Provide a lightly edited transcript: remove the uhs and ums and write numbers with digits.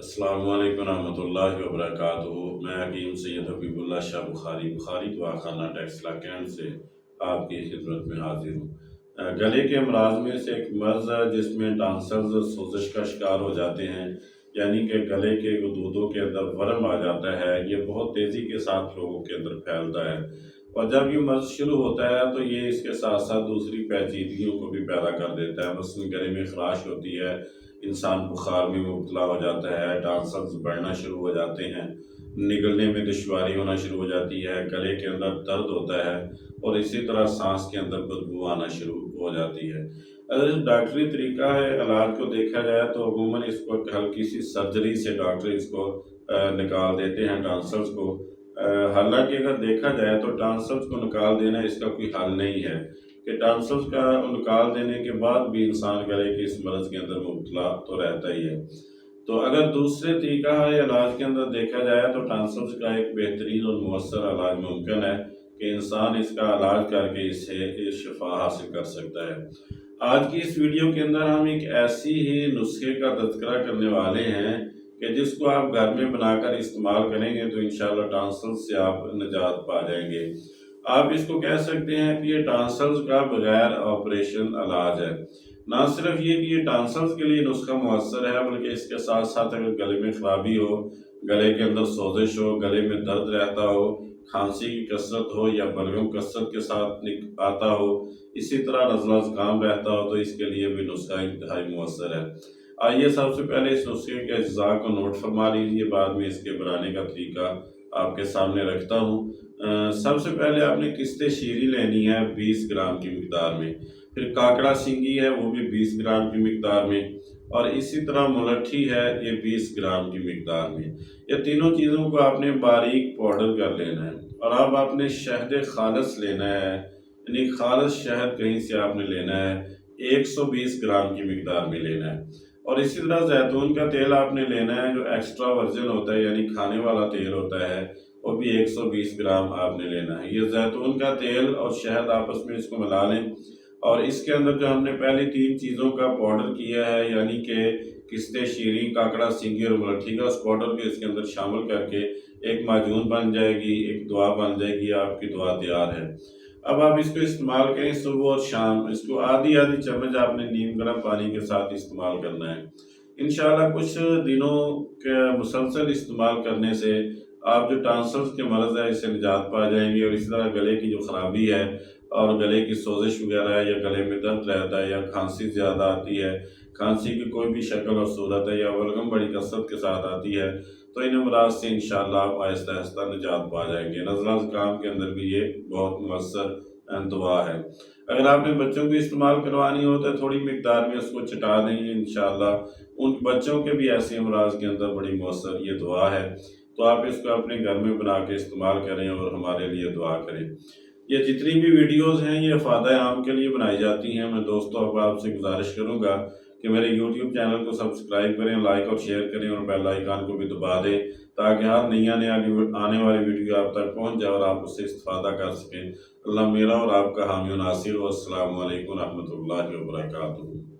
अस्सलामु अलैकुम रहमतुल्लाहि व बरकातुहू। मैं हकीम सैयद हबीबुल्लाह शाह बुखारी दवाखाना टेक्सला कैंट से आपकी खिदमत में हाजिर हूँ। गले के अमराज में से एक मर्ज़ है जिसमें टॉन्सिल्स सोजिश का शिकार हो जाते हैं, यानी कि गले के गुदूदों के अंदर वर्म आ जाता है। ये बहुत तेज़ी के साथ लोगों के अंदर फैलता है और जब ये मर्ज़ शुरू होता है तो ये इसके साथ साथ दूसरी पेचीदगियों को भी पैदा कर देता है। मसलन गले में खराश होती है, इंसान बुखार में मुब्तला हो जाता है, टॉन्सिल्स बढ़ना शुरू हो जाते हैं, निगलने में दुश्वारी होना शुरू हो जाती है, गले के अंदर दर्द होता है और इसी तरह सांस के अंदर बदबू आना शुरू हो जाती है। अगर इस डॉक्टरी तरीका है इलाज को देखा जाए तो अमूमन इसको एक हल्की सी सर्जरी से डॉक्टर इसको निकाल देते हैं टॉन्सिल्स को। हालांकि अगर देखा जाए तो टॉन्सिल्स को निकाल देना इसका कोई हल नहीं है कि टॉन्सिल्स का निकाल देने के बाद भी इंसान गले के इस मर्ज़ के अंदर मुब्तला तो रहता ही है। तो अगर दूसरे तरीका है इलाज के अंदर देखा जाए तो टॉन्सिल्स का एक बेहतरीन और मुअस्सर इलाज मुमकिन है कि इंसान इसका इलाज करके इससे शिफा हासिल कर सकता है। आज की इस वीडियो के अंदर हम एक ऐसी ही नुस्खे का तज़किरा करने वाले हैं कि जिसको आप घर में बनाकर इस्तेमाल करेंगे तो इंशाअल्लाह टॉन्सिल्स से आप निजात पा जाएंगे। आप इसको कह सकते हैं कि ये टॉन्सिल्स का बगैर ऑपरेशन इलाज है। ना सिर्फ ये कि ये टॉन्सिल्स के लिए नुस्खा मुअस्सर है, बल्कि इसके साथ साथ अगर गले में खराबी हो, गले के अंदर सोजिश हो, गले में दर्द रहता हो, खांसी की कसरत हो या बलगम कसरत के साथ आता हो, इसी तरह नज़ला ज़ुकाम रहता हो, तो इसके लिए भी नुस्खा इंतहाई मुअस्सर है। आइए सबसे पहले इस नुस्खे के अज्जा को नोट फरमा लीजिए, बाद में इसके बनाने का तरीका आपके सामने रखता हूँ। सबसे पहले आपने किस्ते शीरी लेनी है 20 ग्राम की मिकदार में, फिर काकड़ा सिंगी है वो भी 20 ग्राम की मिकदार में, और इसी तरह मुलट्ठी है ये 20 ग्राम की मिकदार में। ये तीनों चीज़ों को आपने बारीक पाउडर कर लेना है। और अब आपने शहद खालस लेना है, यानी खालस शहद कहीं से आपने लेना है, 120 ग्राम की मिकदार में लेना है। और इसी तरह जैतून का तेल आपने लेना है जो एक्स्ट्रा वर्जिन होता है, यानी खाने वाला तेल होता है, वो भी 120 ग्राम आपने लेना है। ये जैतून का तेल और शहद आपस में इसको मिला लें और इसके अंदर जो हमने पहले तीन चीज़ों का पाउडर किया है, यानी कि किस्ते शीरी, काकड़ा सिंगी और मुलट्ठी का, उस पाउडर को इसके अंदर शामिल करके एक माजून बन जाएगी, एक दुआ बन जाएगी, आपकी दुआ तैयार है। अब आप इसको इस्तेमाल करें सुबह और शाम। इसको आधी आधी चम्मच आपने नीम गर्म पानी के साथ इस्तेमाल करना है। इंशाल्लाह कुछ दिनों के मुसलसल इस्तेमाल करने से आप जो टॉन्सिल्स के मर्ज़ है इससे निजात पा जाएंगे। और इसी तरह गले की जो ख़राबी है और गले की सोजिश वगैरह है, या गले में दर्द रहता है, या खांसी ज़्यादा आती है, खांसी की कोई भी शक्ल और सूरत है, या बलगम बड़ी कसरत के साथ आती है, तो इन अमराज से इंशाअल्लाह आप आहिस्ता आहिस्ता निजात पा जाएंगे। नज़ला ज़ुकाम के अंदर भी ये बहुत मुअस्सर दुआ है। अगर आपने बच्चों को इस्तेमाल करवानी हो तो थोड़ी मिकदार में उसको चटा देंगे, इंशाअल्लाह उन बच्चों के भी ऐसे अमराज के अंदर बड़ी मुअस्सर ये दुआ है। तो आप इसको अपने घर में बना के इस्तेमाल करें और हमारे लिए दुआ करें। ये जितनी भी वीडियोस हैं ये फ़ायदा आम के लिए बनाई जाती हैं। मैं दोस्तों अब आपसे गुजारिश करूंगा कि मेरे यूट्यूब चैनल को सब्सक्राइब करें, लाइक और शेयर करें और बेल आइकन को भी दबा दें, ताकि हर नई आने वाली वीडियो आप तक पहुंच जाए और आप उससे इस्तेफादा कर सकें। अल्लाह मेरा और आपका हामी नासिर। अस्सलामु अलैकुम रहमतुल्लाहि व बरकातुहू।